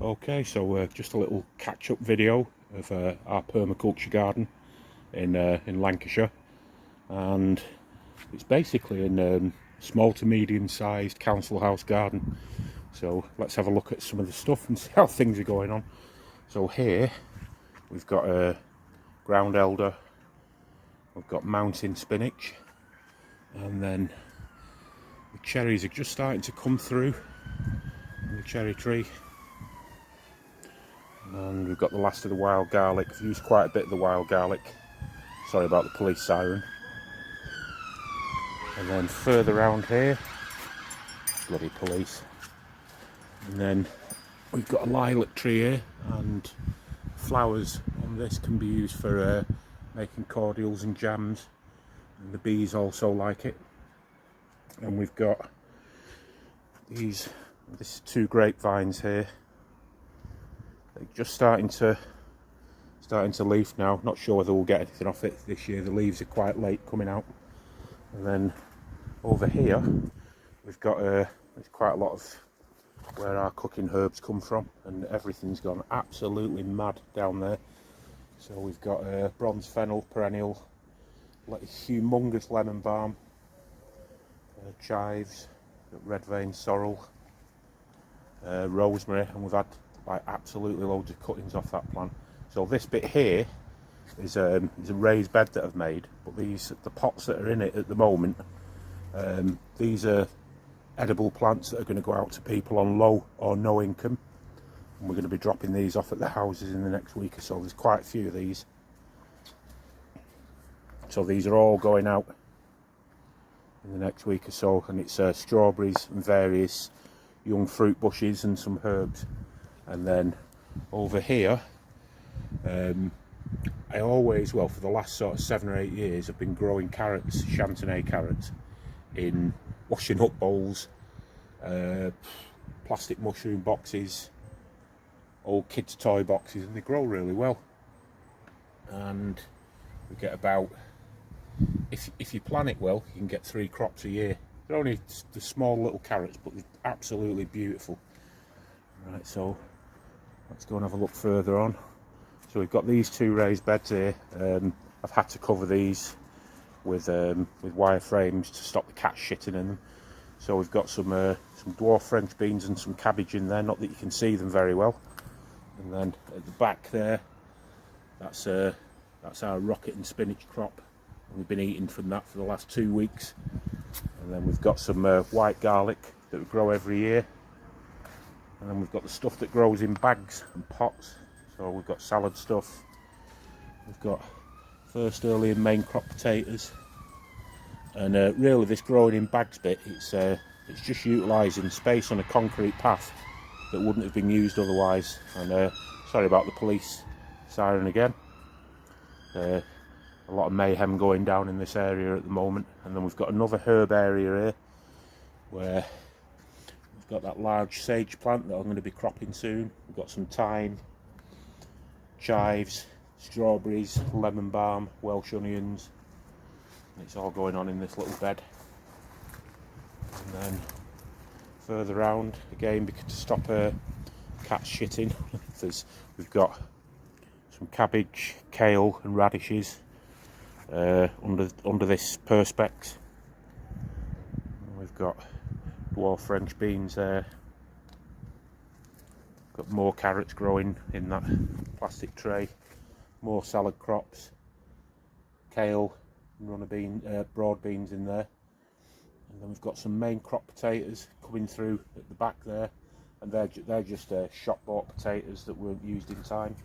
Okay, so just a little catch-up video of our permaculture garden in Lancashire, and it's basically in small to medium-sized council house garden. So let's have a look at some of the stuff and see how things are going on. So here we've got a ground elder, we've got mountain spinach, and then the cherries are just starting to come through on the cherry tree. And we've got the last of the wild garlic. I've used quite a bit of the wild garlic. Sorry about the police siren. And then further around here, bloody police. And then we've got a lilac tree here, and flowers on this can be used for making cordials and jams. And the bees also like it. And we've got this is 2 grapevines here. They're just starting to leaf now. Not sure whether we'll get anything off it this year. The leaves are quite late coming out. And then over here we've got there's quite a lot of where our cooking herbs come from, and everything's gone absolutely mad down there. So we've got bronze fennel perennial, like humongous lemon balm, chives, red vein sorrel, rosemary, and we've had like absolutely loads of cuttings off that plant. So this bit here is a raised bed that I've made, but the pots that are in it at the moment, these are edible plants that are going to go out to people on low or no income, and we're going to be dropping these off at the houses in the next week or so. There's quite a few of these, so these are all going out in the next week or so, and it's strawberries and various young fruit bushes and some herbs. And then over here, I always, well, for the last sort of 7 or 8 years, I've been growing carrots, Chantenay carrots, in washing up bowls, plastic mushroom boxes, old kids' toy boxes, and they grow really well. And we get about, if you plan it well, you can get 3 crops a year. They're only the small little carrots, but they're absolutely beautiful. Right, so let's go and have a look further on. So we've got these 2 raised beds here. I've had to cover these with wire frames to stop the cats shitting in them. So we've got some dwarf French beans and some cabbage in there, not that you can see them very well. And then at the back there, that's our rocket and spinach crop. We've been eating from that for the last 2 weeks. And then we've got some white garlic that we grow every year. And then we've got the stuff that grows in bags and pots. So we've got salad stuff. We've got first early and main crop potatoes. And really this growing in bags bit, it's just utilising space on a concrete path that wouldn't have been used otherwise. And sorry about the police siren again. A lot of mayhem going down in this area at the moment. And then we've got another herb area here where we've got that large sage plant that I'm going to be cropping soon. We've got some thyme, chives, strawberries, lemon balm, Welsh onions. It's all going on in this little bed. And then further round, again, because to stop cats shitting, we've got some cabbage, kale and radishes under this perspex. And we've got dwarf French beans there. Got more carrots growing in that plastic tray. More salad crops, kale and runner bean, broad beans in there. And then we've got some main crop potatoes coming through at the back there, and they're just shop bought potatoes that weren't used in time.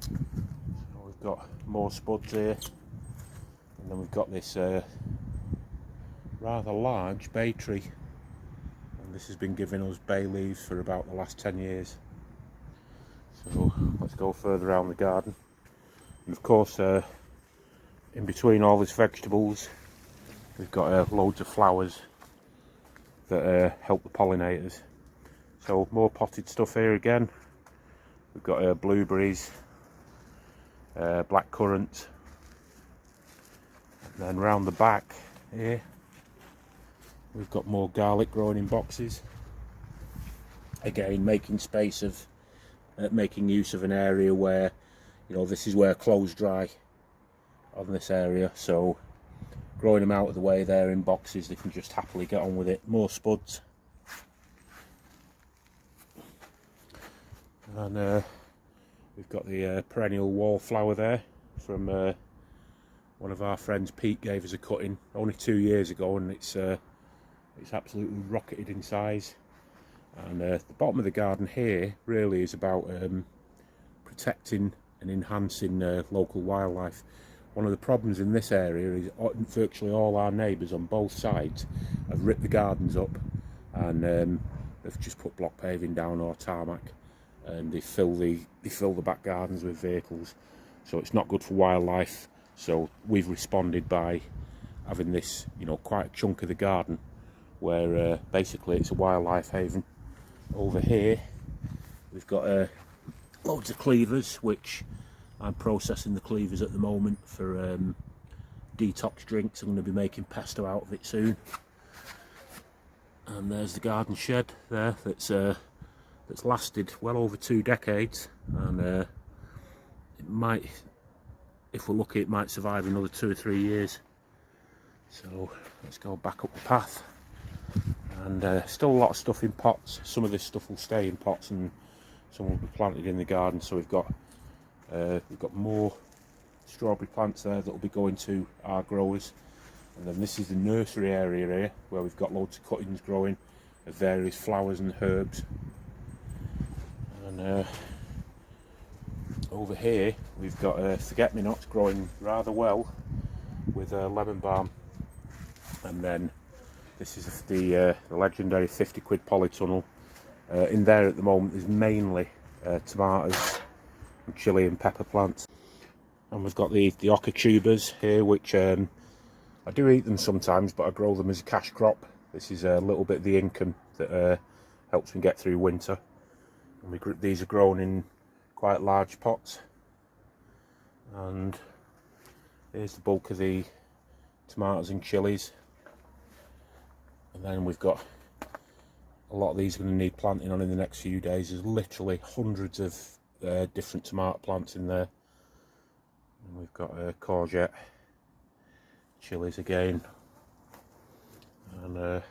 So we've got more spuds here, and then we've got this rather large bay tree, and this has been giving us bay leaves for about the last 10 years. So let's go further around the garden. And of course, in between all these vegetables, we've got loads of flowers that help the pollinators. So more potted stuff here again. We've got blueberries, black currant, and then round the back here we've got more garlic growing in boxes. Again, making space of making use of an area where, you know, this is where clothes dry on this area, so growing them out of the way there in boxes, they can just happily get on with it. More spuds. And we've got the perennial wallflower there from one of our friends. Pete gave us a cutting only 2 years ago, and it's absolutely rocketed in size. And the bottom of the garden here really is about protecting and enhancing local wildlife. One of the problems in this area is virtually all our neighbours on both sides have ripped the gardens up, and they've just put block paving down or tarmac, and they fill the back gardens with vehicles, so it's not good for wildlife. So we've responded by having this, you know, quite a chunk of the garden where basically it's a wildlife haven. Over here we've got loads of cleavers, which I'm processing the cleavers at the moment for detox drinks. I'm going to be making pesto out of it soon. And there's the garden shed there that's lasted well over 2 decades, and it might, if we're lucky, it might survive another 2 or 3 years. So let's go back up the path. And still a lot of stuff in pots. Some of this stuff will stay in pots and some will be planted in the garden. So we've got more strawberry plants there that will be going to our growers. And then this is the nursery area here, where we've got loads of cuttings growing of various flowers and herbs. And over here we've got forget-me-nots growing rather well with lemon balm. And then this is the legendary 50 quid Polytunnel. In there at the moment there's mainly tomatoes and chilli and pepper plants. And we've got the oca tubers here, which I do eat them sometimes, but I grow them as a cash crop. This is a little bit of the income that helps me get through winter. And these are grown in quite large pots. And here's the bulk of the tomatoes and chilies. And then we've got a lot of these are going to need planting on in the next few days. There's literally hundreds of different tomato plants in there. And we've got courgette, chilies again, and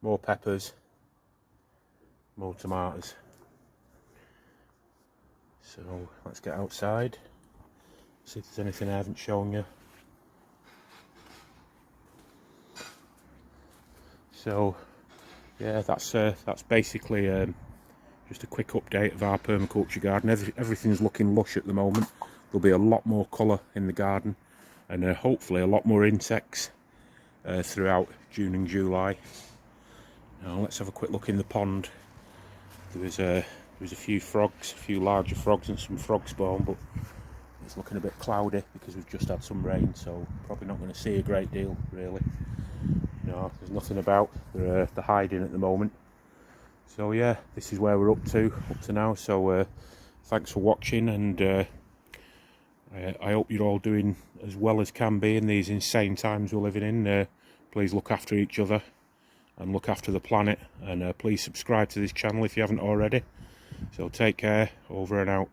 more peppers, more tomatoes. So let's get outside, see if there's anything I haven't shown you. So yeah, that's basically just a quick update of our permaculture garden. Everything's looking lush at the moment. There'll be a lot more colour in the garden, and hopefully a lot more insects throughout June and July. Now let's have a quick look in the pond. There was a few frogs, a few larger frogs and some frog spawn, but it's looking a bit cloudy because we've just had some rain, so probably not going to see a great deal really. No, there's nothing about. They're hiding at the moment. So yeah, this is where we're up to now. So thanks for watching, and I hope you're all doing as well as can be in these insane times we're living in. Please look after each other and look after the planet, and please subscribe to this channel if you haven't already. So take care, over and out.